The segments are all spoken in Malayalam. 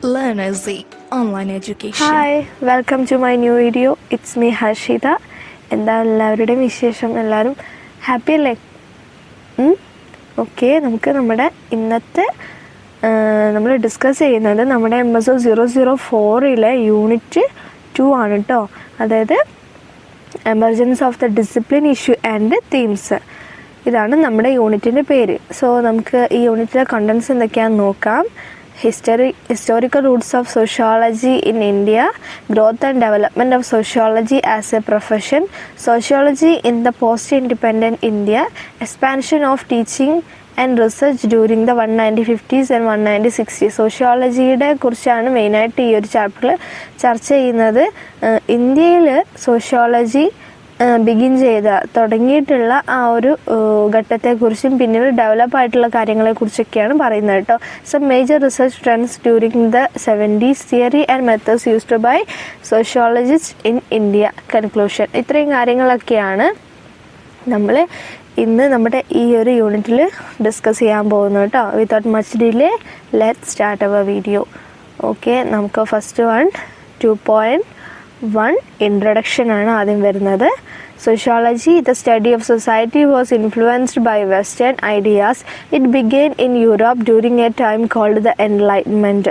Learn Easy Online Education. Hi welcome to my new video. It's me Harshitha. എന്താ എല്ലാവരുടെയും വിശേഷം? എല്ലാവരും ഹാപ്പി അല്ലേ? ഓക്കെ, നമുക്ക് നമ്മുടെ ഇന്നത്തെ നമ്മൾ ഡിസ്കസ് ചെയ്യുന്നത് നമ്മുടെ MSO 004 യൂണിറ്റ് 2 ആണ് കേട്ടോ. അതായത് emergence of the discipline issue and themes. ഇതാണ് നമ്മുടെ യൂണിറ്റിൻ്റെ പേര്. സോ നമുക്ക് ഈ യൂണിറ്റിലെ കണ്ടൻസ് എന്തൊക്കെയാണെന്ന് നോക്കാം. Historical roots of sociology in India, growth and development of sociology as a profession, sociology in the post-independent India, expansion of teaching and research during the 1950s and 1960s. സോഷ്യോളജിയുടെ കുറിച്ചാണ് മെയിനായിട്ട് ഈ ഒരു ചാപ്റ്ററിൽ ചർച്ച ചെയ്യുന്നത്. ഇന്ത്യയിൽ സോഷ്യോളജി ബിഗിൻ തുടങ്ങിയിട്ടുള്ള ആ ഒരു ഘട്ടത്തെക്കുറിച്ചും പിന്നീട് ഡെവലപ്പായിട്ടുള്ള കാര്യങ്ങളെക്കുറിച്ചൊക്കെയാണ് പറയുന്നത് കേട്ടോ. Some major research trends during the 70s, theory and methods used by sociologist in India. Conclusion. ഇത്രയും കാര്യങ്ങളൊക്കെയാണ് നമ്മൾ ഇന്ന് നമ്മുടെ ഈ ഒരു യൂണിറ്റിൽ ഡിസ്കസ് ചെയ്യാൻ പോകുന്നത് കേട്ടോ. Without much delay let start our video. Okay, നമുക്ക് ഫസ്റ്റ് 2.1 ഇൻട്രൊഡക്ഷൻ ആണ് ആദ്യം വരുന്നത്. Sociology, the study of society, was influenced by Western ideas. It began in Europe during a time called the Enlightenment.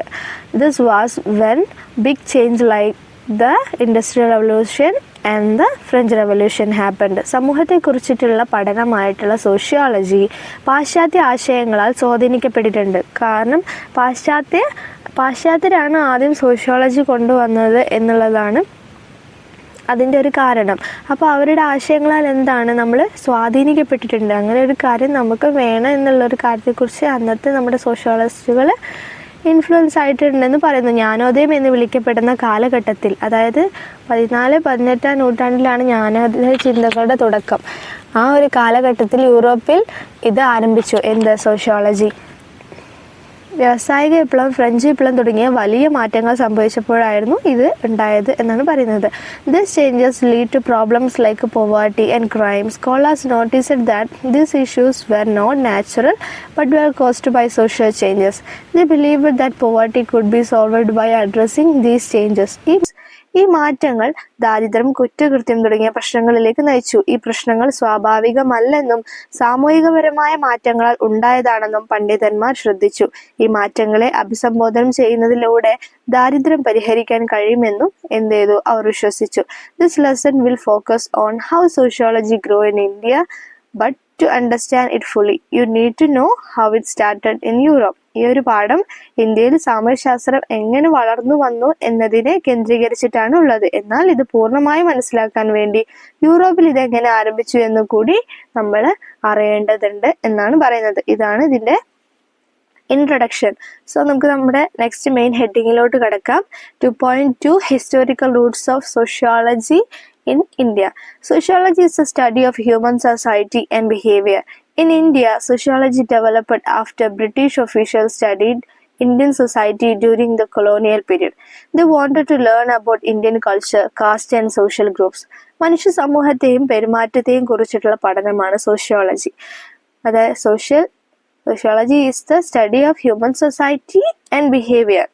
This was when big change like the Industrial Revolution and the French Revolution happened. സമൂഹത്തെക്കുറിച്ചിട്ടുള്ള പഠനമായിട്ടുള്ള സോഷ്യോളജി പാശ്ചാത്യ ആശയങ്ങളാൽ സ്വാധീനിക്കപ്പെട്ടിട്ടുണ്ട്. കാരണം പാശ്ചാത്യരാണ് ആദ്യം സോഷ്യോളജി കൊണ്ടുവന്നത് എന്നുള്ളതാണ് അതിൻ്റെ ഒരു കാരണം. അപ്പോൾ അവരുടെ ആശയങ്ങളാൽ എന്താണ് നമ്മൾ സ്വാധീനിക്കപ്പെട്ടിട്ടുണ്ട്. അങ്ങനെ ഒരു കാര്യം നമുക്ക് വേണം എന്നുള്ളൊരു കാര്യത്തെക്കുറിച്ച് അന്നത്തെ നമ്മുടെ സോഷ്യോളജിസ്റ്റുകൾ ഇൻഫ്ലുവൻസ് ആയിട്ടുണ്ടെന്ന് പറയുന്നു. ജ്ഞാനോദയം എന്ന് വിളിക്കപ്പെടുന്ന കാലഘട്ടത്തിൽ, അതായത് 14-18 നൂറ്റാണ്ടിലാണ് ജ്ഞാനോദയ ചിന്തകളുടെ തുടക്കം. ആ ഒരു കാലഘട്ടത്തിൽ യൂറോപ്പിൽ ഇത് ആരംഭിച്ചു. സോഷ്യോളജി. വ്യാവസായിക വിപ്ലവം, ഫ്രഞ്ച് വിപ്ലവം തുടങ്ങിയ വലിയ മാറ്റങ്ങൾ സംഭവിച്ചപ്പോഴായിരുന്നു ഇത് ഉണ്ടായത് എന്നാണ് പറയുന്നത്. These changes lead to problems like poverty and crime. Scholars noticed that these issues were not natural but were caused by social changes. They believed that poverty could be solved by addressing these changes. ഈ മാറ്റങ്ങൾ ദാരിദ്ര്യം, കുറ്റകൃത്യം തുടങ്ങിയ പ്രശ്നങ്ങളിലേക്ക് നയിച്ചു. ഈ പ്രശ്നങ്ങൾ സ്വാഭാവികമല്ലെന്നും സാമൂഹികപരമായ മാറ്റങ്ങളാൽ ഉണ്ടായതാണെന്നും പണ്ഡിതന്മാർ ശ്രദ്ധിച്ചു. ഈ മാറ്റങ്ങളെ അഭിസംബോധന ചെയ്യുന്നതിലൂടെ ദാരിദ്ര്യം പരിഹരിക്കാൻ കഴിയുമെന്നും അവർ വിശ്വസിച്ചു. This lesson will focus on how sociology grew in India, but to understand it fully, you need to know how it started in Europe. ഈ ഒരു പാഠം ഇന്ത്യയിൽ സാമൂഹ്യശാസ്ത്രം എങ്ങനെ വളർന്നു വന്നു എന്നതിനെ കേന്ദ്രീകരിച്ചിട്ടാണ് ഉള്ളത്. എന്നാൽ ഇത് പൂർണ്ണമായി മനസ്സിലാക്കാൻ വേണ്ടി യൂറോപ്പിൽ ഇതെങ്ങനെ ആരംഭിച്ചു എന്ന് കൂടി നമ്മൾ അറിയേണ്ടതുണ്ട് എന്നാണ് പറയുന്നത്. ഇതാണ് ഇതിന്റെ ഇൻട്രൊഡക്ഷൻ. സോ നമുക്ക് നമ്മുടെ നെക്സ്റ്റ് മെയിൻ ഹെഡിങ്ങിലോട്ട് കിടക്കാം. 2.2 historical Roots of sociology in India. Sociology is the study of human society and behavior. In India, sociology developed after British officials studied Indian society during the colonial period. They wanted to learn about Indian culture, caste and social groups. മനുഷ്യ സമൂഹത്തെയും പെരുമാറ്റത്തെയും കുറിച്ചിട്ടുള്ള പഠനമാണ് സോഷ്യോളജി. അതായത് sociology is the study of human society and behaviour.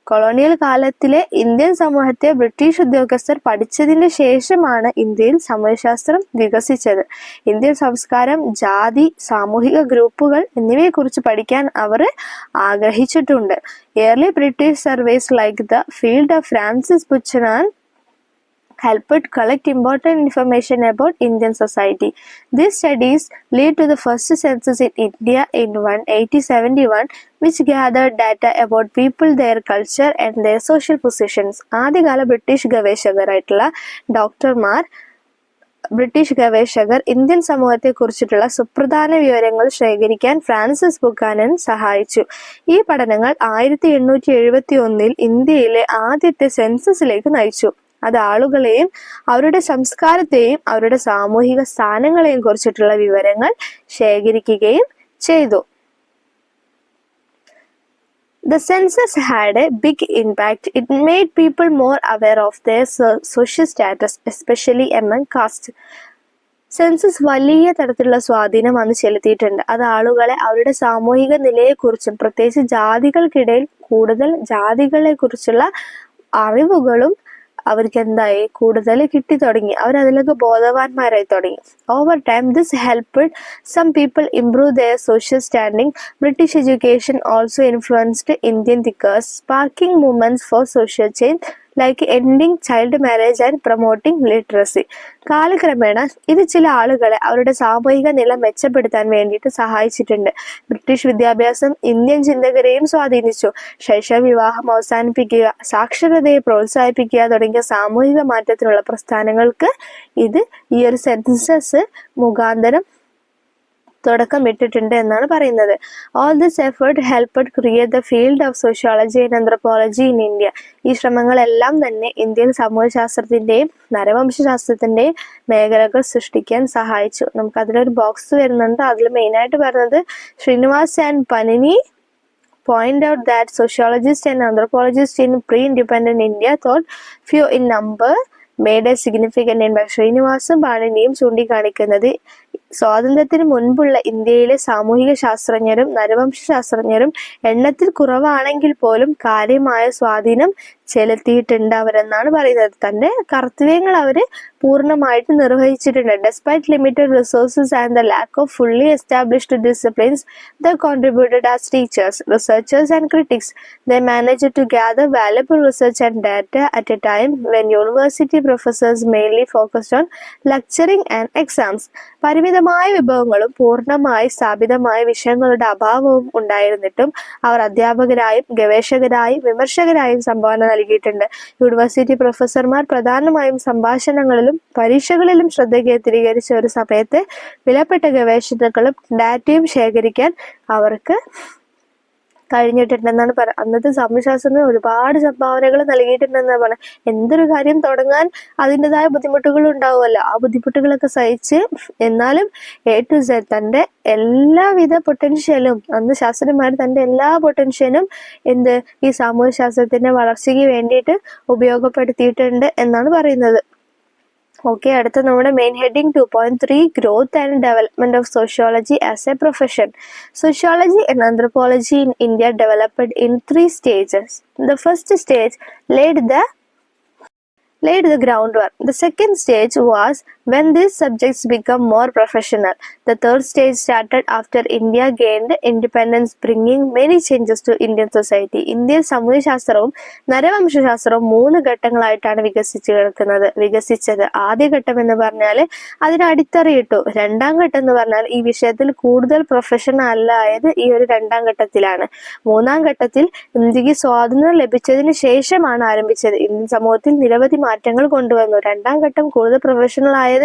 Colonial കാലത്തിലെ ഇന്ത്യൻ സമൂഹത്തെ ബ്രിട്ടീഷ് ഉദ്യോഗസ്ഥർ പഠിച്ചതിന് ശേഷമാണ് ഇന്ത്യയിൽ സാമൂഹ്യശാസ്ത്രം വികസിച്ചത്. ഇന്ത്യൻ സംസ്കാരം, ജാതി, സാമൂഹിക ഗ്രൂപ്പുകൾ എന്നിവയെക്കുറിച്ച് പഠിക്കാൻ അവർ ആഗ്രഹിച്ചിട്ടുണ്ട്. Early British surveys like the field of Francis Buchanan helped collect important information about Indian society. These studies lead to the first census in India in 1871, which gathered data about people, their culture and their social positions. ആദ്യകാല ബ്രിട്ടീഷ് ഗവേഷകർ ഇന്ത്യൻ സമൂഹത്തെ കുറിച്ചിട്ടുള്ള സുപ്രധാന വിവരങ്ങൾ ശേഖരിക്കാൻ ഫ്രാൻസിസ് ബുക്കാനൻ സഹായിച്ചു. ഈ പഠനങ്ങൾ 1871 ഇന്ത്യയിലെ ആദ്യത്തെ സെൻസസിലേക്ക് നയിച്ചു. അത് ആളുകളെയും അവരുടെ സംസ്കാരത്തെയും അവരുടെ സാമൂഹിക സ്ഥാനങ്ങളെയും കുറിച്ചിട്ടുള്ള വിവരങ്ങൾ ശേഖരിക്കുകയും ചെയ്തു. The census had a big impact. It made people more aware of their social status, especially among caste. Census വലിയ തരത്തിലുള്ള സ്വാധീനം അന്ന് ചെലുത്തിയിട്ടുണ്ട്. അത് ആളുകളെ അവരുടെ സാമൂഹിക നിലയെക്കുറിച്ചും പ്രത്യേകിച്ച് ജാതികൾക്കിടയിൽ കൂടുതൽ ജാതികളെ കുറിച്ചുള്ള അറിവുകളും അവർക്ക് എന്തായി കൂടുതൽ കിട്ടി തുടങ്ങി. അവരതിലൊക്കെ ബോധവാന്മാരായി തുടങ്ങി. Over time this helped some people improve their social standing. British education also influenced Indian thinkers, sparking movements for social change like ending child marriage and promoting literacy. കാലക്രമേണ ഇത് ചില ആളുകളെ അവരുടെ സാമൂഹിക നില മെച്ചപ്പെടുത്താൻ വേണ്ടിയിട്ട് സഹായിച്ചിട്ടുണ്ട്. ബ്രിട്ടീഷ് വിദ്യാഭ്യാസം ഇന്ത്യൻ ചിന്തകരെയും സ്വാധീനിച്ചു. ശൈശവ വിവാഹം അവസാനിപ്പിക്കുക, സാക്ഷരതയെ പ്രോത്സാഹിപ്പിക്കുക തുടങ്ങിയ സാമൂഹിക മാറ്റത്തിനുള്ള പ്രസ്ഥാനങ്ങൾക്ക് ഇത് ഈ ഒരു സെൻസസ് മുഖാന്തരം തുടക്കമിട്ടിട്ടുണ്ട് എന്നാണ് പറയുന്നത്. All this effort helped create the field of sociology and anthropology in India. ഈ ശ്രമങ്ങളെല്ലാം തന്നെ ഇന്ത്യൻ സമൂഹശാസ്ത്രത്തിന്റെയും നരവംശാസ്ത്രത്തിന്റെയും മേഖലകൾ സൃഷ്ടിക്കാൻ സഹായിച്ചു. നമുക്ക് അതിലൊരു ബോക്സ് വരുന്നുണ്ട്. അതിൽ മെയിനായിട്ട് പറയുന്നത് Srinivas and Panini point out that sociologists and anthropologists in pre-independent India, thought few in number, made a significant impact. ശ്രീനിവാസും പാണിനിയും ചൂണ്ടിക്കാണിക്കുന്നത് സ്വാതന്ത്ര്യത്തിന് മുൻപുള്ള ഇന്ത്യയിലെ സാമൂഹിക ശാസ്ത്രജ്ഞരും നരവംശ ശാസ്ത്രജ്ഞരും എണ്ണത്തിൽ കുറവാണെങ്കിൽ പോലും കാര്യമായ സ്വാധീനം ചെലുത്തിയിട്ടുണ്ട് അവരെന്നാണ് പറയുന്നത്. തന്റെ കർത്തവ്യങ്ങൾ അവര് പൂർണ്ണമായിട്ട് നിർവഹിച്ചിട്ടുണ്ട്. Despite limited resources and the lack of fully established disciplines they contributed as teachers, researchers and critics. They managed to gather valuable research and data at a time when university professors mainly focused on lecturing and exams. പരിമിതമായ വിഭവങ്ങളും പൂർണ്ണമായി സ്ഥാപിതമായ വിഷയങ്ങളുടെ അഭാവവും ഉണ്ടായിരുന്നിട്ടും അവർ അധ്യാപകരായും ഗവേഷകരായും വിമർശകരായും സംഭാവന നൽകിയിട്ടുണ്ട്. യൂണിവേഴ്സിറ്റി പ്രൊഫസർമാർ പ്രധാനമായും സംഭാഷണങ്ങളിലും പരീക്ഷകളിലും ശ്രദ്ധ കേന്ദ്രീകരിച്ച ഒരു സമയത്ത് വിലപ്പെട്ട ഗവേഷണങ്ങളും ഡാറ്റയും ശേഖരിക്കാൻ അവർക്ക് കഴിഞ്ഞിട്ടുണ്ടെന്നാണ് അന്നത്തെ സാമൂഹ്യശാസ്ത്രത്തിന് ഒരുപാട് സംഭാവനകൾ നൽകിയിട്ടുണ്ടെന്നാണ് പറഞ്ഞത്. എന്തൊരു കാര്യം തുടങ്ങാൻ അതിൻ്റെതായ ബുദ്ധിമുട്ടുകൾ ഉണ്ടാവുമല്ലോ, ആ ബുദ്ധിമുട്ടുകളൊക്കെ സഹിച്ച് എന്നാലും A to Z തൻ്റെ എല്ലാവിധ പൊട്ടൻഷ്യലും അന്ന് ശാസ്ത്രജ്ഞന്മാർ തൻ്റെ എല്ലാ പൊട്ടൻഷ്യലും ഈ സാമൂഹ്യശാസ്ത്രത്തിന്റെ വളർച്ചയ്ക്ക് വേണ്ടിയിട്ട് ഉപയോഗപ്പെടുത്തിയിട്ടുണ്ട് എന്നാണ് പറയുന്നത്. ഓക്കെ, അടുത്ത നമ്മുടെ main heading 2.3 growth and development of sociology as a profession. Sociology and anthropology in India developed in 3 stages. The first stage laid the groundwork. The second stage was when these subjects become more professional. The third stage started after India gained independence, bringing many changes to Indian society. Indian സാമൂഹ്യശാസ്ത്രവും നരവംശശാസ്ത്രവും 3 ഘട്ടങ്ങളായിട്ടാണ് വികസിച്ചത്. ആദ്യ ഘട്ടം എന്ന് പറഞ്ഞാൽ അതിന് അടിത്തറയിട്ടു. രണ്ടാം ഘട്ടം എന്ന് പറഞ്ഞാൽ ഈ വിഷയത്തിൽ കൂടുതൽ പ്രൊഫഷണൽ ആയത് ഈ ഒരു രണ്ടാം ഘട്ടത്തിലാണ്. മൂന്നാം ഘട്ടത്തിൽ ഇന്ത്യക്ക് സ്വാതന്ത്ര്യം ലഭിച്ചതിന് ശേഷമാണ് ആരംഭിച്ചത്. ഇന്ത്യൻ സമൂഹത്തിൽ നിരവധി മാറ്റങ്ങൾ കൊണ്ടുവന്നു. രണ്ടാം ഘട്ടം കൂടുതൽ പ്രൊഫഷണൽ ആയത്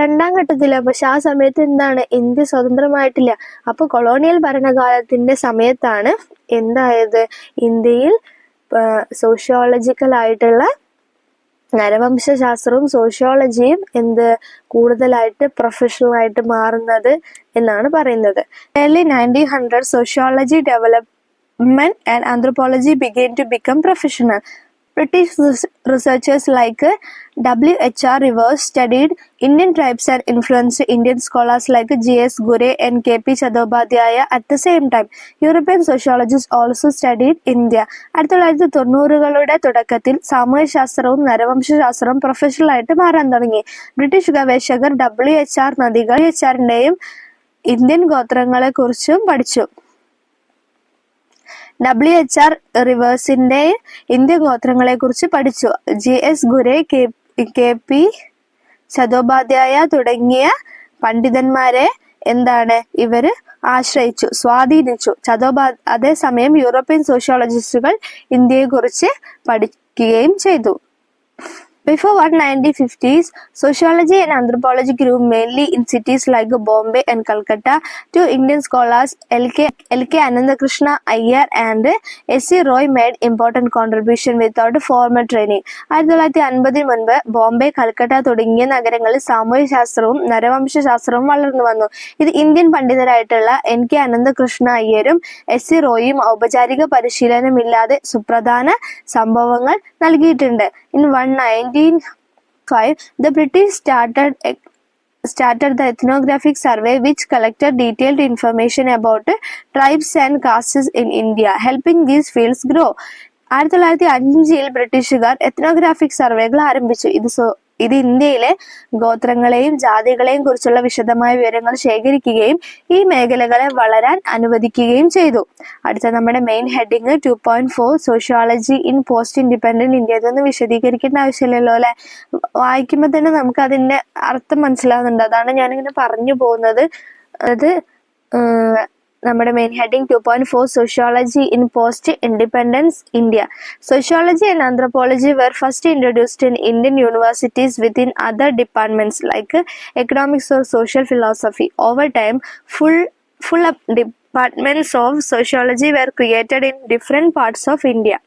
രണ്ടാം ഘട്ടത്തിലാണ്. പക്ഷെ ആ സമയത്ത് എന്താണ്, ഇന്ത്യ സ്വതന്ത്രമായിട്ടില്ല. അപ്പൊ കൊളോണിയൽ ഭരണകാലത്തിന്റെ സമയത്താണ് എന്തായത്, ഇന്ത്യയിൽ സോഷ്യോളജിക്കൽ ആയിട്ടുള്ള നരവംശശാസ്ത്രവും സോഷ്യോളജിയും കൂടുതലായിട്ട് പ്രൊഫഷണൽ ആയിട്ട് മാറുന്നത് എന്നാണ് പറയുന്നത്. early 1900 sociology development and anthropology began to become professional. British researchers like W.H.R. Rivers studied Indian tribes and influenced Indian scholars like G.S. Ghurye and K.P. Chattopadhyaya at the same time. European sociologists also studied India. 1990കളുടെ തുടക്കത്തിൽ സാമൂഹ്യശാസ്ത്രവും നരവംശശാസ്ത്രവും പ്രൊഫഷണൽ ആയിട്ട് മാറാൻ തുടങ്ങി. ബ്രിട്ടീഷ് ഗവേഷകർ W.H.R. നദികളുടെയും ഇന്ത്യൻ ഗോത്രങ്ങളെ കുറിച്ചും പഠിച്ചു. W.H.R. റിവേഴ്സിന്റെ ഇന്ത്യൻ ഗോത്രങ്ങളെ കുറിച്ച് പഠിച്ചു. G.S. ഘുരെ, K.P. ചതോപാധ്യായ തുടങ്ങിയ പണ്ഡിതന്മാരെ ഇവര് ആശ്രയിച്ചു, സ്വാധീനിച്ചു. അതേസമയം യൂറോപ്യൻ സോഷ്യോളജിസ്റ്റുകൾ ഇന്ത്യയെ കുറിച്ച് പഠിക്കുകയും ചെയ്തു. Before 1950s, sociology and anthropology grew mainly in cities like Bombay and Calcutta. Two Indian scholars, L.K. Anandakrishna Iyer and S.C. Roy, made important contribution without formal training. 1950 മുൻപ് ബോംബെ, കൽക്കട്ട തുടങ്ങിയ നഗരങ്ങളിൽ സാമൂഹ്യശാസ്ത്രവും നരവംശശാസ്ത്രവും വളർന്നു വന്നു. ഇത് ഇന്ത്യൻ പണ്ഡിതരായിട്ടുള്ള N.K. അനന്തകൃഷ്ണ അയ്യരും S.C. റോയും ഔപചാരിക പരിശീലനമില്ലാതെ സുപ്രധാന സംഭവങ്ങൾ നൽകിയിട്ടുണ്ട്. In 1905, the British started started the ethnographic survey which collected detailed information about tribes and castes in India, helping these fields grow. 1905 ബ്രിട്ടീഷുകാർ എത്നോഗ്രാഫിക് സർവേകൾ ആരംഭിച്ചു. ഇത് ഇന്ത്യയിലെ ഗോത്രങ്ങളെയും ജാതികളെയും കുറിച്ചുള്ള വിശദമായ വിവരങ്ങൾ ശേഖരിക്കുകയും ഈ മേഖലകളെ വളരാൻ അനുവദിക്കുകയും ചെയ്തു. അടുത്ത നമ്മുടെ main heading 2.4 sociology in post independent India. ഇതൊന്നും വിശദീകരിക്കേണ്ട ആവശ്യമില്ലല്ലോ അല്ലെ, വായിക്കുമ്പോൾ തന്നെ നമുക്ക് അതിന്റെ അർത്ഥം മനസ്സിലാവുന്നുണ്ട്. അതാണ് ഞാനിങ്ങനെ പറഞ്ഞു പോകുന്നത്. അത് നമ്മുടെ main heading 2.4 sociology in post independence India. Sociology and anthropology were first introduced in Indian universities within other departments like economics or social philosophy. Over time, full departments of sociology were created in different parts of India.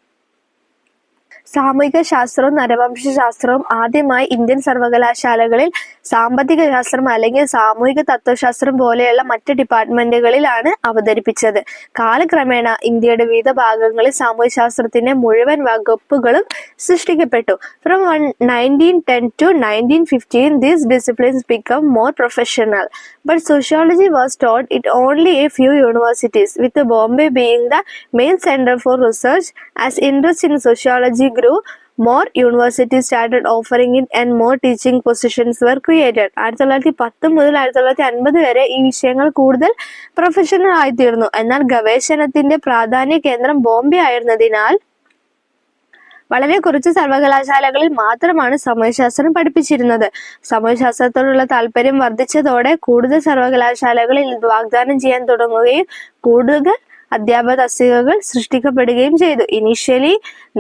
സാമൂഹിക ശാസ്ത്രവും നരവംശ ശാസ്ത്രവും ആദ്യമായി ഇന്ത്യൻ സർവകലാശാലകളിൽ സാമ്പത്തിക ശാസ്ത്രം അല്ലെങ്കിൽ സാമൂഹിക തത്വശാസ്ത്രം പോലെയുള്ള മറ്റ് ഡിപ്പാർട്ട്മെന്റുകളിലാണ് അവതരിപ്പിച്ചത്. കാലക്രമേണ ഇന്ത്യയുടെ വിവിധ ഭാഗങ്ങളിൽ സാമൂഹ്യശാസ്ത്രത്തിന്റെ മുഴുവൻ വകുപ്പുകളും സൃഷ്ടിക്കപ്പെട്ടു. From 1910 to 1915 these disciplines became more professional, but sociology was taught at only a few universities, with Bombay being the main center for research. As interest in sociology grew, more universities started offering it and more teaching positions were created. 1910 മുതൽ 1950 വരെ ഈ വിഷയങ്ങൾ കൂടുതൽ പ്രൊഫഷണൽ ആയിത്തീർന്നു. എന്നാൽ ഗവേഷണത്തിന്റെ പ്രാധാന്യ കേന്ദ്രം ബോംബെ ആയിരുന്നതിനാൽ വളരെ കുറച്ച് സർവകലാശാലകളിൽ മാത്രമാണ് സാമൂഹ്യശാസ്ത്രം പഠിപ്പിച്ചിരുന്നത്. സാമൂഹ്യശാസ്ത്രത്തോടുള്ള താല്പര്യം വർദ്ധിച്ചതോടെ കൂടുതൽ സർവകലാശാലകളിൽ ഇത് വാഗ്ദാനം ചെയ്യാൻ തുടങ്ങുകയും കൂടുതൽ അധ്യാപക തസ്തികകൾ സൃഷ്ടിക്കപ്പെടുകയും ചെയ്തു. Initially,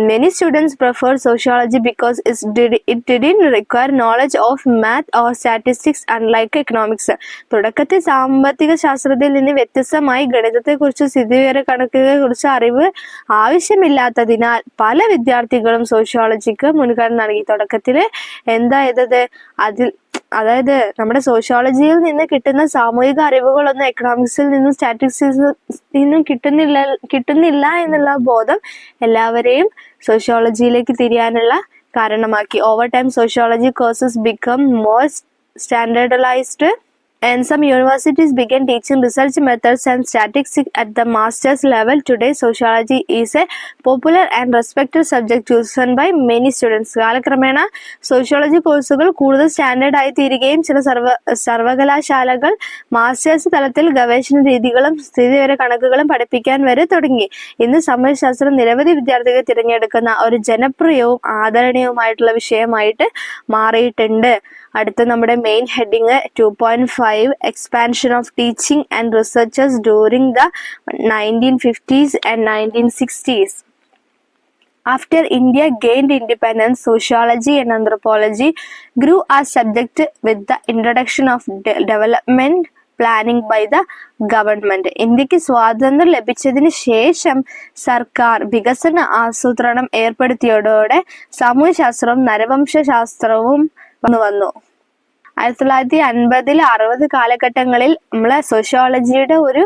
many students preferred sociology because it didn't require knowledge of math or statistics unlike economics. തുടക്കത്തിൽ സാമ്പത്തിക ശാസ്ത്രത്തിൽ നിന്ന് വ്യത്യസ്തമായി ഗണിതത്തെക്കുറിച്ചും സ്ഥിതിവിവര കണക്കുകളെക്കുറിച്ചും അറിവ് ആവശ്യമില്ലാത്തതിനാൽ പല വിദ്യാർത്ഥികളും സോഷ്യോളജിക്ക് മുൻഗണന നൽകി. തുടക്കത്തിൽ അതായത് നമ്മുടെ സോഷ്യോളജിയിൽ നിന്ന് കിട്ടുന്ന സാമൂഹിക അറിവുകളൊന്നും എക്കണോമിക്സിൽ നിന്നും സ്റ്റാറ്റിസ്റ്റിക്സിൽ നിന്നും കിട്ടുന്നില്ല എന്നുള്ള ബോധം എല്ലാവരെയും സോഷ്യോളജിയിലേക്ക് തിരിയാനുള്ള കാരണമാക്കി. Over time sociology courses become more standardised and some universities began teaching research methods and statistics at the master's level. Today, sociology is a popular and respected subject chosen by many students. കാലക്രമേണ സോഷ്യോളജി കോഴ്സുകൾ കൂടുതൽ സ്റ്റാൻഡേർഡ് ആയി തീരുകയും ചില സർവകലാശാലകൾ മാസ്റ്റേഴ്സ് തലത്തിൽ ഗവേഷണ രീതികളും സ്ഥിതിവിവര കണക്കുകളും പഠിപ്പിക്കാൻ വരെ തുടങ്ങി. ഇന്ന് സാമൂഹ്യശാസ്ത്രം നിരവധി വിദ്യാർത്ഥികൾ തിരഞ്ഞെടുക്കുന്ന ഒരു ജനപ്രിയവും ആദരണീയവുമായിട്ടുള്ള വിഷയമായിട്ട് മാറിയിട്ടുണ്ട്. അടുത്ത നമ്മുടെ main heading 2.5 expansion of teaching and researches during the 1950s and 1960s. After India gained independence, sociology and anthropology grew as subject with the introduction of development planning by the government. ഇന്ത്യക്ക് സ്വാതന്ത്ര്യം ലഭിച്ചതിന് ശേഷം സർക്കാർ വികസന ആസൂത്രണം ഏർപ്പെടുത്തിയതോടെ സാമൂഹ്യശാസ്ത്രവും നരവംശശാസ്ത്രവും വന്നു. 1950 60 കാലഘട്ടങ്ങളിൽ നമ്മളെ സോഷ്യോളജിയുടെ ഒരു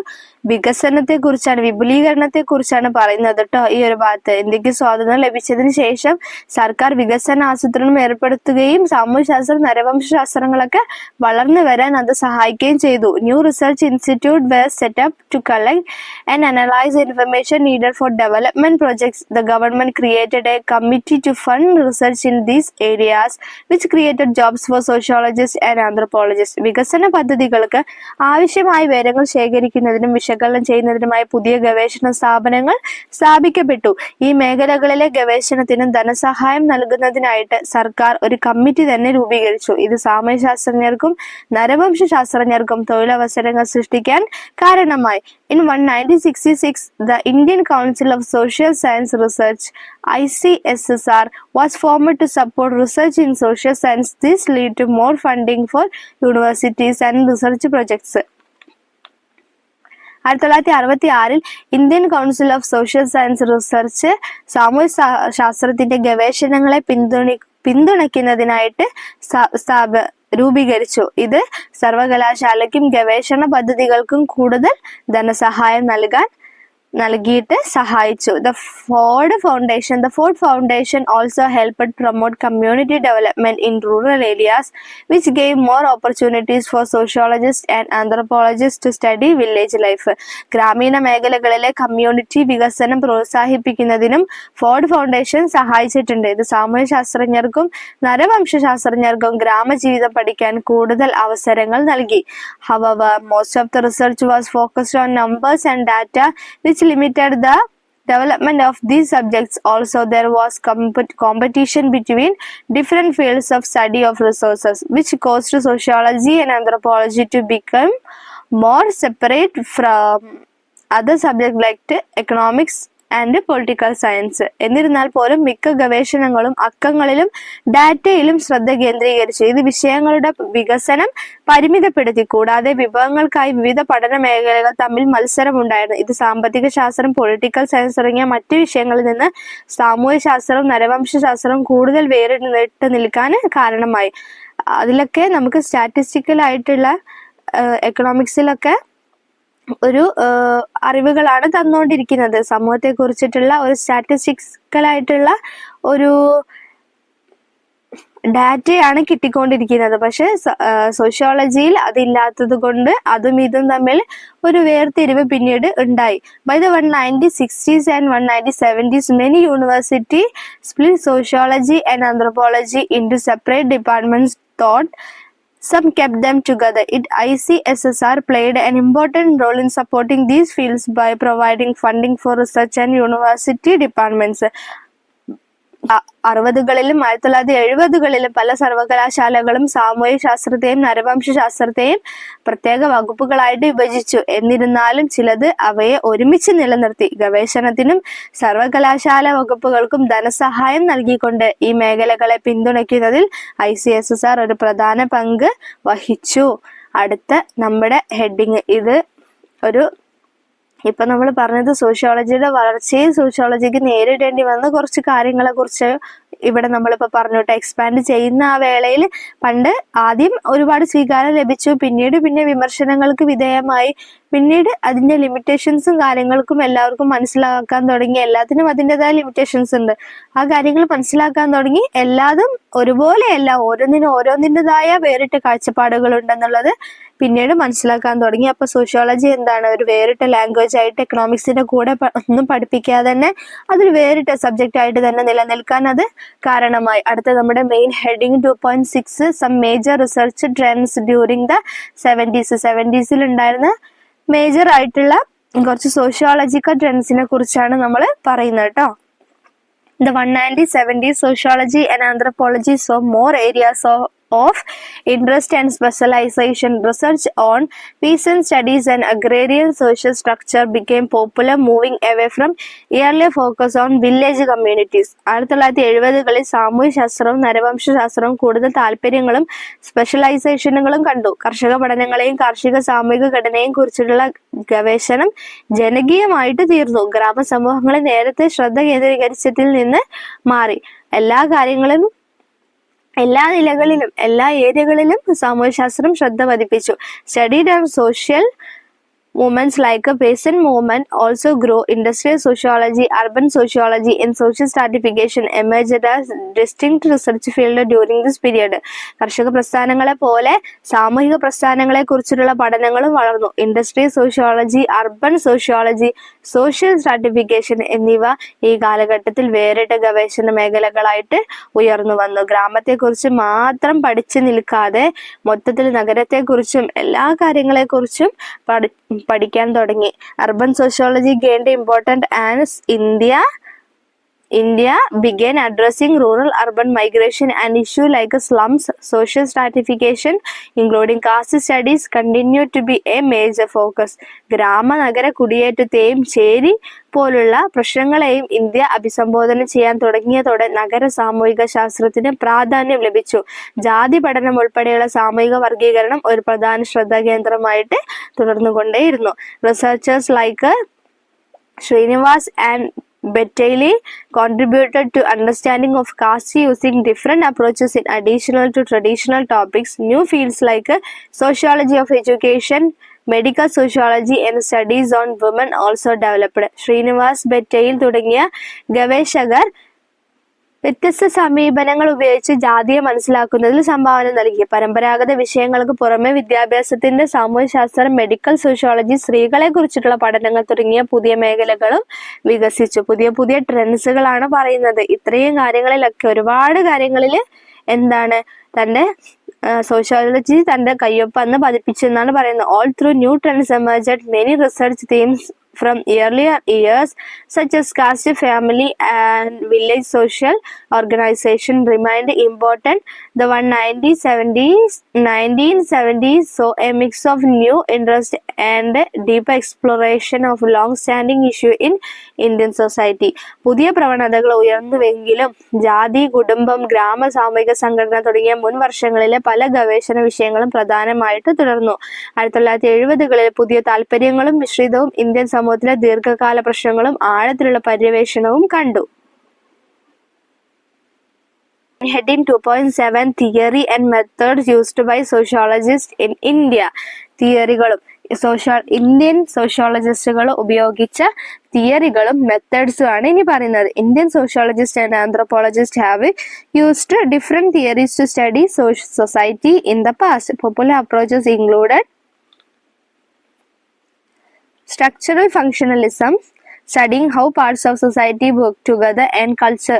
വികസനത്തെ കുറിച്ചാണ്, വിപുലീകരണത്തെ കുറിച്ചാണ് പറയുന്നത് കേട്ടോ. ഈ ഒരു ഭാഗത്ത് ഇന്ത്യക്ക് സ്വാതന്ത്ര്യം ലഭിച്ചതിന് ശേഷം സർക്കാർ വികസന ആസൂത്രണം ഏർപ്പെടുത്തുകയും സാമൂഹ്യശാസ്ത്രം നരവംശാസ്ത്രങ്ങളൊക്കെ വളർന്നു വരാൻ അത് സഹായിക്കുകയും ചെയ്തു. New research institute were set up to collect and analyze information needed for development projects. The government created a committee to fund research in these areas, which created jobs for sociologists and anthropologists. വികസന പദ്ധതികൾക്ക് ആവശ്യമായ വിവരങ്ങൾ ശേഖരിക്കുന്നതിനും വിശകലനം ചെയ്യുന്നതിനുമായി പുതിയ ഗവേഷണ സ്ഥാപനങ്ങൾ സ്ഥാപിക്കപ്പെട്ടു. ഈ മേഖലകളിലെ ഗവേഷണത്തിന് ധനസഹായം നൽകുന്നതിനായിട്ട് സർക്കാർ ഒരു കമ്മിറ്റി തന്നെ രൂപീകരിച്ചു. ഇത് സാമൂഹ്യശാസ്ത്രജ്ഞർക്കും നരവംശ ശാസ്ത്രജ്ഞർക്കും തൊഴിലവസരങ്ങൾ സൃഷ്ടിക്കാൻ കാരണമായി. In 1966, the Indian Council of Social Science Research (ICSSR) was formed to support research in social science. This led to more funding for universities and research projects. 1966 Indian council of social science research സാമൂഹ്യ ശാസ്ത്രത്തിന്റെ ഗവേഷണങ്ങളെ പിന്തുണയ്ക്കുന്നതിനായിട്ട് രൂപീകരിച്ചു. ഇത് സർവകലാശാലയ്ക്കും ഗവേഷണ പദ്ധതികൾക്കും കൂടുതൽ ധനസഹായം നൽകാൻ നൽകിയിട്ട് സഹായിച്ചു. The Ford Foundation also helped promote community development in rural areas, which gave more opportunities for sociologists and anthropologists to study village life. ഗ്രാമീണ മേഖലകളിലെ കമ്മ്യൂണിറ്റി വികസനം പ്രോത്സാഹിപ്പിക്കുന്നതിനും ഫോർഡ് ഫൗണ്ടേഷൻ സഹായിച്ചിട്ടുണ്ട്. ഇത് സാമൂഹ്യ ശാസ്ത്രജ്ഞർക്കും നരവംശാസ്ത്രജ്ഞർക്കും ഗ്രാമജീവിതം പഠിക്കാൻ കൂടുതൽ അവസരങ്ങൾ നൽകി. However, most of the research was focused on numbers and data, which limited the development of these subjects. Also, there was competition between different fields of study of resources, which caused sociology and anthropology to become more separate from other subjects like economics and political science. എന്നിരുന്നാൽ പോലും മിക്ക ഗവേഷണങ്ങളും അക്കങ്ങളിലും ഡാറ്റയിലും ശ്രദ്ധ കേന്ദ്രീകരിച്ചു. ഇത് വിഷയങ്ങളുടെ വികസനം പരിമിതപ്പെടുത്തി. കൂടാതെ വിഭവങ്ങൾക്കായി വിവിധ പഠന മേഖലകൾ തമ്മിൽ മത്സരമുണ്ടായിരുന്നു. ഇത് സാമ്പത്തിക ശാസ്ത്രം, പൊളിറ്റിക്കൽ സയൻസ് തുടങ്ങിയ മറ്റു വിഷയങ്ങളിൽ നിന്ന് സാമൂഹ്യ ശാസ്ത്രവും നരവംശാസ്ത്രവും കൂടുതൽ വേറിട്ട് നിൽക്കാൻ കാരണമായി. അതിലൊക്കെ നമുക്ക് സ്റ്റാറ്റിസ്റ്റിക്കൽ ആയിട്ടുള്ള എക്കണോമിക്സിലൊക്കെ ഒരു അറിവുകളാണ് തന്നുകൊണ്ടിരിക്കുന്നത്. സമൂഹത്തെ കുറിച്ചിട്ടുള്ള ഒരു സ്റ്റാറ്റിസ്റ്റിക്കലായിട്ടുള്ള ഒരു ഡാറ്റയാണ് കിട്ടിക്കൊണ്ടിരിക്കുന്നത്. പക്ഷെ സോഷ്യോളജിയിൽ അതില്ലാത്തത് കൊണ്ട് അതും ഇതും തമ്മിൽ ഒരു വേർതിരിവ് പിന്നീട് ഉണ്ടായി. By the 1960s and 1970s, many universities split sociology and anthropology into separate departments, thought some kept them together. ICSSR played an important role in supporting these fields by providing funding for research and university departments. 60കളിലും 1970കളിലും പല സർവകലാശാലകളും സാമൂഹ്യ ശാസ്ത്രത്തെയും നരവംശാസ്ത്രത്തെയും പ്രത്യേക വകുപ്പുകളായിട്ട് വിഭജിച്ചു. എന്നിരുന്നാലും ചിലത് അവയെ ഒരുമിച്ച് നിലനിർത്തി. ഗവേഷണത്തിനും സർവകലാശാല വകുപ്പുകൾക്കും ധനസഹായം നൽകിക്കൊണ്ട് ഈ മേഖലകളെ പിന്തുണയ്ക്കുന്നതിൽ ICSSR ഒരു പ്രധാന പങ്ക് വഹിച്ചു. അടുത്ത നമ്മുടെ ഹെഡിങ് ഇത് ഒരു ഇപ്പൊ നമ്മൾ പറഞ്ഞത് സോഷ്യോളജിയുടെ വളർച്ചയും സോഷ്യോളജിക്ക് നേരിടേണ്ടി വന്ന കുറച്ച് കാര്യങ്ങളെ കുറിച്ച് ഇവിടെ നമ്മളിപ്പോ പറഞ്ഞോട്ടെ. എക്സ്പാൻഡ് ചെയ്യുന്ന ആ വേളയിൽ പണ്ട് ആദ്യം ഒരുപാട് സ്വീകാരം ലഭിച്ചു, പിന്നീട് വിമർശനങ്ങൾക്ക് വിധേയമായി, പിന്നീട് അതിന്റെ ലിമിറ്റേഷൻസും കാര്യങ്ങൾക്കും എല്ലാവർക്കും മനസ്സിലാക്കാൻ തുടങ്ങി. എല്ലാത്തിനും അതിൻ്റെതായ ലിമിറ്റേഷൻസ് ഉണ്ട്. ആ കാര്യങ്ങൾ മനസ്സിലാക്കാൻ തുടങ്ങി. എല്ലാതും ഒരുപോലെയല്ല, ഓരോന്നിൻ്റെതായ വേറിട്ട കാഴ്ചപ്പാടുകൾ ഉണ്ടെന്നുള്ളത് പിന്നീട് മനസ്സിലാക്കാൻ തുടങ്ങി. അപ്പൊ സോഷ്യോളജി എന്താണ്, ഒരു വേറിട്ട ലാംഗ്വേജ് ആയിട്ട് എക്കണോമിക്സിന്റെ കൂടെ ഒന്നും പഠിപ്പിക്കാതെ തന്നെ അതൊരു വേറിട്ട സബ്ജക്റ്റ് ആയിട്ട് തന്നെ നിലനിൽക്കാൻ അത് കാരണമായി. അടുത്ത നമ്മുടെ main heading 2.6 some major research trends during the 70s ഉണ്ടായിരുന്ന മേജർ ആയിട്ടുള്ള കുറച്ച് സോഷ്യോളജിക്കൽ ട്രെൻഡ്സിനെ കുറിച്ചാണ് നമ്മൾ പറയുന്നത് കേട്ടോ. The 1970s, sociology and anthropology saw more areas of interest and specialization. Research on peasant studies and agrarian social structure became popular, moving away from earlier focus on village communities. 1970കളിൽ സാമൂഹ്യ ശാസ്ത്രവും നരവംശാസ്ത്രവും കൂടുതൽ താല്പര്യങ്ങളും സ്പെഷ്യലൈസേഷനുകളും കണ്ടു. കർഷക പഠനങ്ങളെയും കാർഷിക സാമൂഹിക ഘടനയെയും കുറിച്ചുള്ള ഗവേഷണം ജനകീയമായിട്ട് തീർന്നു. ഗ്രാമസമൂഹങ്ങളെ നേരത്തെ ശ്രദ്ധ കേന്ദ്രീകരിച്ചതിൽ നിന്ന് മാറി. എല്ലാ കാര്യങ്ങളും, എല്ലാ നിലകളിലും, എല്ലാ ഏരിയകളിലും സാമൂഹ്യശാസ്ത്രം ശ്രദ്ധ പതിപ്പിച്ചു. Studied on social movements like a peasant movement also grow. Industrial sociology, urban sociology and social stratification emerged as distinct research field during this period. കർഷക പ്രസ്ഥാനങ്ങളെ പോലെ സാമൂഹിക പ്രസ്ഥാനങ്ങളെ കുറിച്ചുള്ള പഠനങ്ങളും വളർന്നു. Industrial sociology, urban sociology, social stratification എന്നിവ ഈ കാലഘട്ടത്തിൽ വേറിട്ട ഗവേഷണ മേഖലകളായിട്ട് ഉയർന്നു വന്നു. ഗ്രാമത്തെക്കുറിച്ച് മാത്രം പഠിച്ചു നിൽക്കാതെ മൊത്തത്തിൽ നഗരത്തെക്കുറിച്ചും എല്ലാ കാര്യങ്ങളെക്കുറിച്ചും പഠിക്കാൻ തുടങ്ങി. Urban sociology gained important as India began addressing rural-urban migration and issues like slums. Social stratification, including caste studies, continued to be a major focus. ഗ്രാമ-നഗര കുടിയേറ്റത്തെയും ചേരി പോലുള്ള പ്രശ്നങ്ങളെയും ഇന്ത്യ അഭിസംബോധന ചെയ്യാൻ തുടങ്ങിയതോടെ നഗര സാമൂഹിക ശാസ്ത്രത്തിന് പ്രാധാന്യം ലഭിച്ചു. ജാതി പഠനം ഉൾപ്പെടെയുള്ള സാമൂഹിക വർഗീകരണം ഒരു പ്രധാന ശ്രദ്ധാകേന്ദ്രമായിട്ട് തുടർന്നുകൊണ്ടേയിരുന്നു. Researchers like Srinivas and Bettely contributed to understanding of caste using different approaches in addition to traditional topics. New fields like sociology of education, medical sociology and studies on women also developed. Srinivas Beteille തുടങ്ങിയ ഗവേഷകർ വ്യത്യസ്ത സമീപനങ്ങൾ ഉപയോഗിച്ച് ജാതിയെ മനസ്സിലാക്കുന്നതിൽ സംഭാവന നൽകി. പരമ്പരാഗത വിഷയങ്ങൾക്ക് പുറമെ വിദ്യാഭ്യാസത്തിന്റെ സാമൂഹ്യശാസ്ത്രം, മെഡിക്കൽ സോഷ്യോളജി, സ്ത്രീകളെ കുറിച്ചിട്ടുള്ള പഠനങ്ങൾ തുടങ്ങിയ പുതിയ മേഖലകളും വികസിച്ചു. പുതിയ പുതിയ ട്രെൻഡ്സുകളാണ് പറയുന്നത്. ഇത്രയും കാര്യങ്ങളിലൊക്കെ ഒരുപാട് കാര്യങ്ങളിൽ എന്താണ് തന്റെ സോഷ്യോളജി തന്റെ കയ്യൊപ്പെന്ന് പതിപ്പിച്ചെന്നാണ് പറയുന്നത്. Although new trends emerged many research themes from earlier years such as caste, family and village social organization remained important. The 1970s saw a mix of new interest and deep exploration of long-standing issue in Indian society. പുതിയ പ്രവണതകൾ ഉയർന്നുവെങ്കിലും ജാതി, കുടുംബം, ഗ്രാമ സാമൂഹിക സംഘടന തുടങ്ങിയ മുൻ വർഷങ്ങളിലെ പല ഗവേഷണ വിഷയങ്ങളും പ്രധാനമായിട്ട് തുടർന്നു. 1970കളിൽ പുതിയ താല്പര്യങ്ങളും മിശ്രിതവും ഇന്ത്യൻ സമൂഹത്തിലെ ദീർഘകാല പ്രശ്നങ്ങളും ആഴത്തിലുള്ള പര്യവേഷണവും കണ്ടു. Heading 2.7 Theory and Methods used by sociologists in India. തിയറികളും ഇന്ത്യൻ സോഷ്യോളജിസ്റ്റുകൾ ഉപയോഗിച്ച തിയറികളും മെത്തേഡ്സും ആണ് ഇനി പറയുന്നത്. Indian sociologist and anthropologist have used different theories to study society in the past. Popular approaches included structural functionalism, studying how parts of society work together, and culture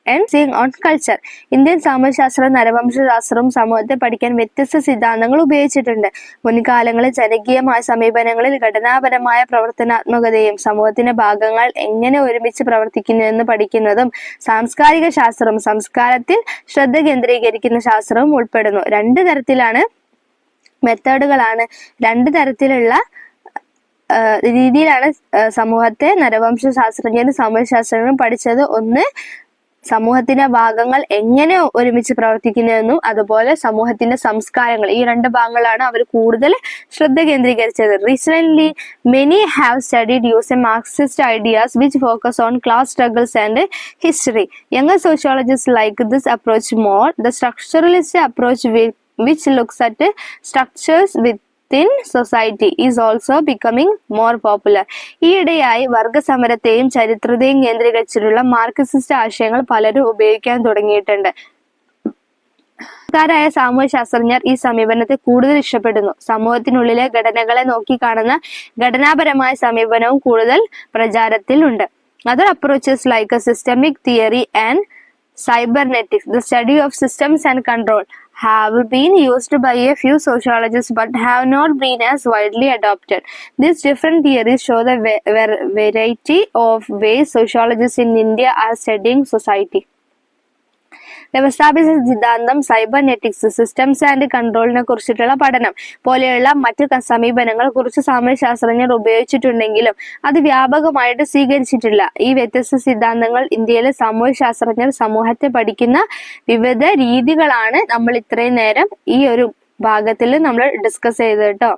and seeing on culture. Indian സാമൂഹ്യശാസ്ത്രവും നരവംശശാസ്ത്രവും സമൂഹത്തെ പഠിക്കാൻ വ്യത്യസ്ത സിദ്ധാന്തങ്ങൾ ഉപയോഗിച്ചിട്ടുണ്ട്. മുൻകാലങ്ങളിൽ ജനകീയമായ സമീപനങ്ങളിൽ ഘടനാപരമായ പ്രവർത്തനാത്മകതയും സമൂഹത്തിന്റെ ഭാഗങ്ങൾ എങ്ങനെ ഒരുമിച്ച് പ്രവർത്തിക്കുന്നുവെന്ന് പഠിക്കുന്നതും സാംസ്കാരിക ശാസ്ത്രവും സംസ്കാരത്തിൽ ശ്രദ്ധ കേന്ദ്രീകരിക്കുന്ന ശാസ്ത്രവും ഉൾപ്പെടുന്നു. രണ്ട് തരത്തിലാണ് മെത്തേഡുകളാണ്, രണ്ട് തരത്തിലുള്ള രീതിയിലാണ് സമൂഹത്തെ നരവംശ ശാസ്ത്രജ്ഞരും സാമൂഹ്യശാസ്ത്രജ്ഞരും പഠിച്ചത്. ഒന്ന് സമൂഹത്തിന്റെ ഭാഗങ്ങൾ എങ്ങനെ ഒരുമിച്ച് പ്രവർത്തിക്കുന്നതെന്നും അതുപോലെ സമൂഹത്തിന്റെ സംസ്കാരങ്ങൾ, ഈ രണ്ട് ഭാഗങ്ങളാണ് അവർ കൂടുതൽ ശ്രദ്ധ കേന്ദ്രീകരിച്ചത്. Recently many have studied using Marxist ideas which focus on class struggles and history. Younger sociologist like this approach more. The structuralist approach which looks at structures within society is also becoming more popular. ഈയിടെയായി വർഗസമരത്തെയും ചരിത്രത്തെയും കേന്ദ്രീകരിച്ചിട്ടുള്ള മാർക്സിസ്റ്റ് ആശയങ്ങൾ പലരും ഉപയോഗിക്കാൻ തുടങ്ങിയിട്ടുണ്ട്. ായ സാമൂഹ്യ ശാസ്ത്രജ്ഞർ ഈ സമീപനത്തെ കൂടുതൽ ഇഷ്ടപ്പെടുന്നു. സമൂഹത്തിനുള്ളിലെ ഘടനകളെ നോക്കിക്കാണുന്ന ഘടനാപരമായ സമീപനവും കൂടുതൽ പ്രചാരത്തിലുണ്ട്. Other approaches like a systemic theory and cybernetics, the study of systems and control, have been used by a few sociologists but have not been as widely adopted. These different theories show the variety of ways sociologists in India are studying society. വ്യവസ്ഥാപിത സിദ്ധാന്തം, സൈബർനെറ്റിക്സ്, സിസ്റ്റംസ് ആൻഡ് കൺട്രോളിനെ കുറിച്ചിട്ടുള്ള പഠനം പോലെയുള്ള മറ്റ് സമീപനങ്ങളെ കുറിച്ച് സാമൂഹ്യശാസ്ത്രജ്ഞർ ഉപയോഗിച്ചിട്ടുണ്ടെങ്കിലും അത് വ്യാപകമായിട്ട് സ്വീകരിച്ചിട്ടില്ല. ഈ വ്യത്യസ്ത സിദ്ധാന്തങ്ങൾ ഇന്ത്യയിലെ സാമൂഹ്യശാസ്ത്രജ്ഞർ സമൂഹത്തെ പഠിക്കുന്ന വിവിധ രീതികളാണ് നമ്മൾ ഇത്രയും നേരം ഈ ഒരു ഭാഗത്തിൽ നമ്മൾ ഡിസ്കസ് ചെയ്തത് കേട്ടോ.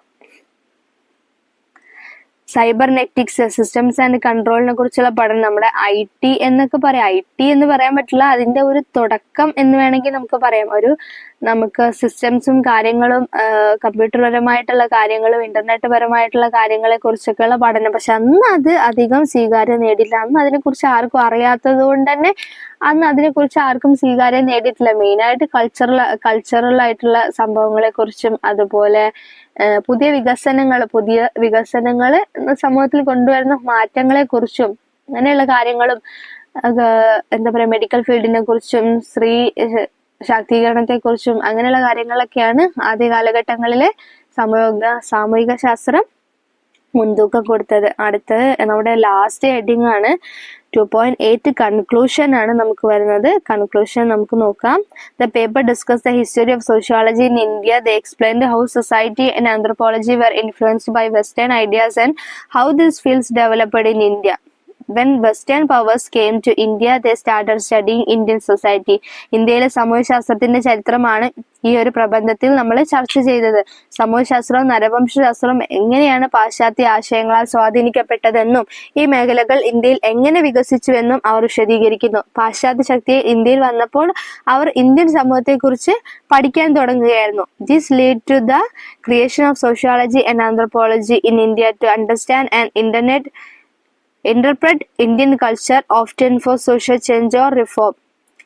സൈബർനെറ്റിക്സ്, സിസ്റ്റംസ് ആൻഡ് കൺട്രോളിനെ കുറിച്ചുള്ള പഠനം നമ്മുടെ IT എന്നൊക്കെ പറയാം. IT എന്ന് പറയാൻ പറ്റില്ല, അതിന്റെ ഒരു തുടക്കം എന്ന് വേണമെങ്കിൽ നമുക്ക് പറയാം. നമുക്ക് സിസ്റ്റംസും കാര്യങ്ങളും കമ്പ്യൂട്ടർപരമായിട്ടുള്ള കാര്യങ്ങളും ഇന്റർനെറ്റ് പരമായിട്ടുള്ള കാര്യങ്ങളെ കുറിച്ചൊക്കെയുള്ള പഠനം. പക്ഷെ അന്ന് അത് അധികം സ്വീകാര്യം നേടിയില്ല. അന്ന് അതിനെക്കുറിച്ച് ആർക്കും അറിയാത്തത് കൊണ്ട് തന്നെ അന്ന് അതിനെക്കുറിച്ച് ആർക്കും സ്വീകാര്യം നേടിയിട്ടില്ല. മെയിനായിട്ട് കൾച്ചറൽ ആയിട്ടുള്ള സംഭവങ്ങളെ കുറിച്ചും അതുപോലെ പുതിയ വികസനങ്ങൾ സമൂഹത്തിൽ കൊണ്ടുവരുന്ന മാറ്റങ്ങളെ കുറിച്ചും അങ്ങനെയുള്ള കാര്യങ്ങളും എന്താ പറയാ മെഡിക്കൽ ഫീൽഡിനെ കുറിച്ചും സ്ത്രീ ശാക്തീകരണത്തെ കുറിച്ചും അങ്ങനെയുള്ള കാര്യങ്ങളൊക്കെയാണ് ആദ്യ കാലഘട്ടങ്ങളിലെ സാമൂഹിക ശാസ്ത്രം മുൻതൂക്കം കൊടുത്തത്. അടുത്തത് നമ്മുടെ ലാസ്റ്റ് ഹെഡിങ് ആണ് 2.8 കൺക്ലൂഷൻ ആണ് നമുക്ക് വരുന്നത്. കൺക്ലൂഷൻ നമുക്ക് നോക്കാം. The paper discussed the history of sociology in India. They explained how society and anthropology were influenced by Western ideas and how these fields developed in India. when Western powers came to India, they started studying Indian society. ഇന്ത്യയിലെ സമൂഹശാസ്ത്രത്തിന്റെ ചരിത്രമാണ് ഈ ഒരു പ്രബന്ധത്തിൽ നമ്മൾ ചർച്ച ചെയ്തത്. സമൂഹശാസ്ത്രവും നരവംശശാസ്ത്രവും എങ്ങനെയാണ് പാശ്ചാത്യ ആശയങ്ങളാൽ സ്വാധീനിക്കപ്പെട്ടതെന്നും ഈ മേഖലകൾ ഇന്ത്യയിൽ എങ്ങനെ വികസിച്ചുവെന്നും അവർ വിശദീകരിക്കുന്നു. പാശ്ചാത്യ ശക്തിയെ ഇന്ത്യയിൽ വന്നപ്പോൾ അവർ ഇന്ത്യൻ സമൂഹത്തെക്കുറിച്ച് പഠിക്കാൻ തുടങ്ങുകയായിരുന്നു. This led to the creation of sociology and anthropology in India to understand and interpret Indian culture, often for social change or reform.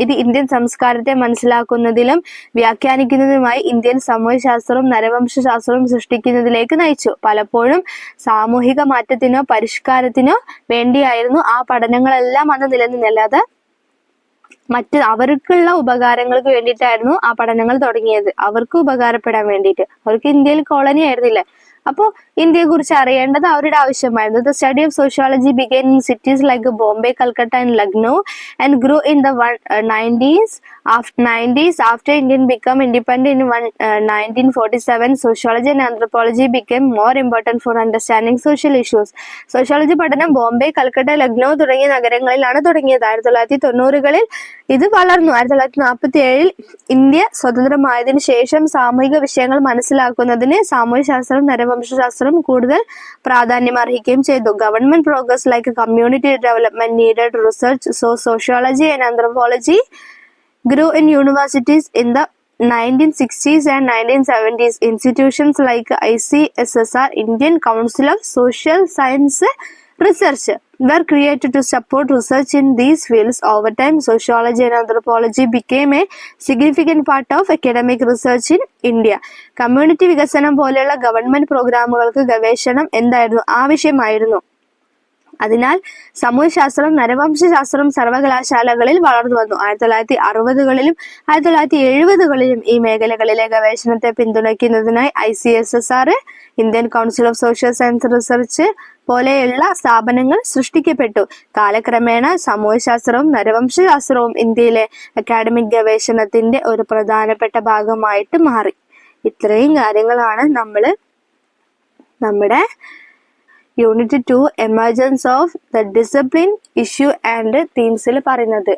ഇത് ഇന്ത്യൻ സംസ്കാരത്തെ മനസ്സിലാക്കുന്നതിലും വ്യാഖ്യാനിക്കുന്നതിനുമായി ഇന്ത്യൻ സമൂഹശാസ്ത്രവും നരവംശശാസ്ത്രവും സൃഷ്ടിക്കുന്നതിലേക്ക് നയിച്ചു. പലപ്പോഴും സാമൂഹിക മാറ്റത്തിനോ പരിഷ്കാരത്തിനോ വേണ്ടിയായിരുന്നു ആ പഠനങ്ങളെല്ലാം അന്ന് നിലനിന്നല്ലാതെ മറ്റ് അവർക്കുള്ള ഉപകാരങ്ങൾക്ക് വേണ്ടിയിട്ടായിരുന്നു ആ പഠനങ്ങൾ തുടങ്ങിയത്. അവർക്ക് ഉപകാരപ്പെടാൻ വേണ്ടിയിട്ട്. അവർക്ക് ഇന്ത്യയിൽ കോളനി ആയിരുന്നില്ല. അപ്പോൾ ഇന്ത്യയെ കുറിച്ച് അറിയേണ്ടത് അവരുടെ ആവശ്യമായിരുന്നു. The study of sociology began in cities like Bombay, Calcutta and Lucknow and grew in the 90s. After India became independent in 1947, sociology and anthropology became more important for understanding social issues. Sociology പഠനം ബോംബെ, കൽക്കട്ട, ലക്നൗ തുടങ്ങിയ നഗരങ്ങളിലാണ് തുടങ്ങിയത്. 1990-കളിൽ ഇത് വളർന്നു. 1947 ഇന്ത്യ സ്വതന്ത്രമായതിനു ശേഷം സാമൂഹിക വിഷയങ്ങൾ മനസ്സിലാക്കുന്നതിന് സാമൂഹ്യശാസ്ത്രം നരവംശശാസ്ത്രം കൂടുതൽ പ്രാധാന്യം അർഹിക്കുകയും ചെയ്തു. Government progress like community development needed research. So sociology and anthropology grew in universities in the 1960s and 1970s. Institutions like ICSSR, Indian Council of Social Science Research, were created to support research in these fields. Over time, sociology and anthropology became a significant part of academic research in India. Community വികസനം പോലെയുള്ള ഗവൺമെന്റ് പ്രോഗ്രാമുകൾക്ക് ഗവേഷണം എന്തായിരുന്നു? ആവശ്യമായിരുന്നു. അതിനാൽ സമൂഹശാസ്ത്രം നരവംശശാസ്ത്രം സർവകലാശാലകളിൽ വളർന്നു വന്നു. 1960-കളിലും 1970-കളിലും ഈ മേഖലകളിലെ ഗവേഷണത്തെ പിന്തുണയ്ക്കുന്നതിനായി ICSSR, Indian council of social science research പോലെയുള്ള സ്ഥാപനങ്ങൾ സൃഷ്ടിക്കപ്പെട്ടു. കാലക്രമേണ സമൂഹശാസ്ത്രവും നരവംശശാസ്ത്രവും ഇന്ത്യയിലെ അക്കാഡമിക് ഗവേഷണത്തിന്റെ ഒരു പ്രധാനപ്പെട്ട ഭാഗമായിട്ട് മാറി. ഇത്രയും കാര്യങ്ങളാണ് നമ്മുടെ unit 2 emergence of the discipline issue and തീംസിൽ പറയുന്നത്.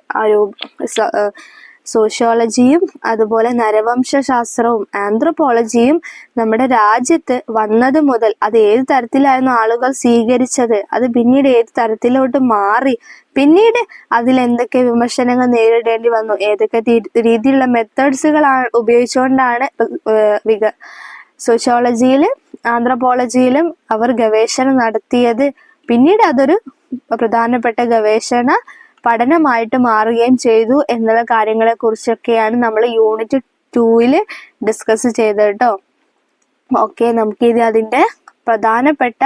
സോഷ്യോളജിയും അതുപോലെ നരവംശശാസ്ത്രവും ആന്ത്രോപോളജിയും നമ്മുടെ രാജ്യത്ത് വന്നത് മുതൽ അത് ഏത് തരത്തിലായിരുന്നു ആളുകൾ സ്വീകരിച്ചത്, അത് പിന്നീട് ഏത് തരത്തിലോട്ട് മാറി, പിന്നീട് അതിൽ എന്തൊക്കെ വിമർശനങ്ങൾ നേരിടേണ്ടി വന്നു, ഏതൊക്കെ രീതിയിലുള്ള മെത്തേഡ്സുകളാണ് ഉപയോഗിച്ചുകൊണ്ടാണ് സോഷ്യോളജിയിലും ആന്ത്രോപോളജിയിലും അവർ ഗവേഷണം നടത്തിയത്, പിന്നീട് അതൊരു പ്രധാനപ്പെട്ട ഗവേഷണ പഠനമായിട്ട് മാറുകയും ചെയ്തു എന്നുള്ള കാര്യങ്ങളെ കുറിച്ചൊക്കെയാണ് നമ്മൾ യൂണിറ്റ് 2 ഡിസ്കസ് ചെയ്തത് കേട്ടോ. ഓക്കെ, നമുക്കിത് അതിന്റെ പ്രധാനപ്പെട്ട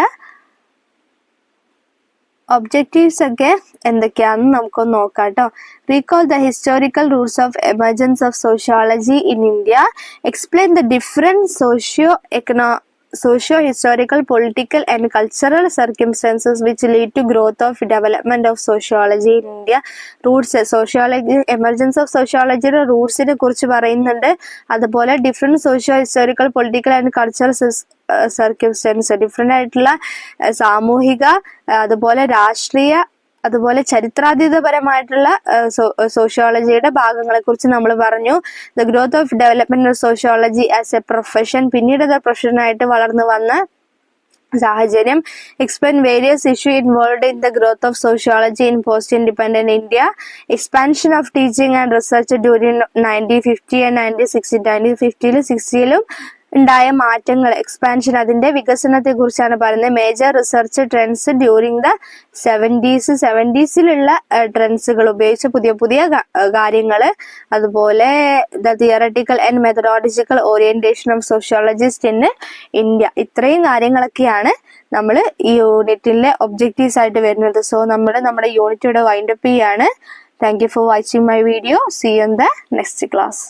ഒബ്ജക്റ്റീവ്സ് ഒക്കെ എന്തൊക്കെയാണെന്ന് നമുക്കൊന്ന് നോക്കാം കേട്ടോ. Recall the historical roots of emergence of sociology in India. Explain the different socio-historical, political and cultural circumstances which lead to growth of development of sociology in India. Roots, sociology, emergence of sociology റൂട്ട്സിനെ കുറിച്ച് പറയുന്നുണ്ട്. അതുപോലെ different socio-historical, political and cultural circumstances, different ആയിട്ടുള്ള സാമൂഹിക അതുപോലെ രാഷ്ട്രീയ അതുപോലെ ചരിത്രാതീതപരമായിട്ടുള്ള സോഷ്യോളജിയുടെ ഭാഗങ്ങളെ കുറിച്ച് നമ്മൾ പറഞ്ഞു. The growth of development of sociology as a profession, പിന്നീട് അത് പ്രൊഫഷനായിട്ട് വളർന്നു വന്ന സാഹചര്യം. Explain various issue involve in the growth of sociology in post independent India. Expansion of teaching and research during 1950 and 1960. 1950-ലും 60-ലും ഉണ്ടായ മാറ്റങ്ങൾ, എക്സ്പാൻഷൻ, അതിന്റെ വികസനത്തെ കുറിച്ചാണ് പറയുന്നത്. Major research trends during the 70s-ലുള്ള ട്രെൻഡ്സുകൾ ഉപയോഗിച്ച് പുതിയ കാര്യങ്ങൾ, അതുപോലെ the theoretical and methodological orientation of sociologist in India. ഇത്രയും കാര്യങ്ങളൊക്കെയാണ് നമ്മൾ ഈ യൂണിറ്റിലെ ഒബ്ജക്റ്റീവ്സ് ആയിട്ട് വരുന്നത്. സോ നമ്മുടെ യൂണിറ്റ് ഇവിടെ വൈൻഡപ്പ് ചെയ്യാണ്. Thank you for watching my video. See you in the next class.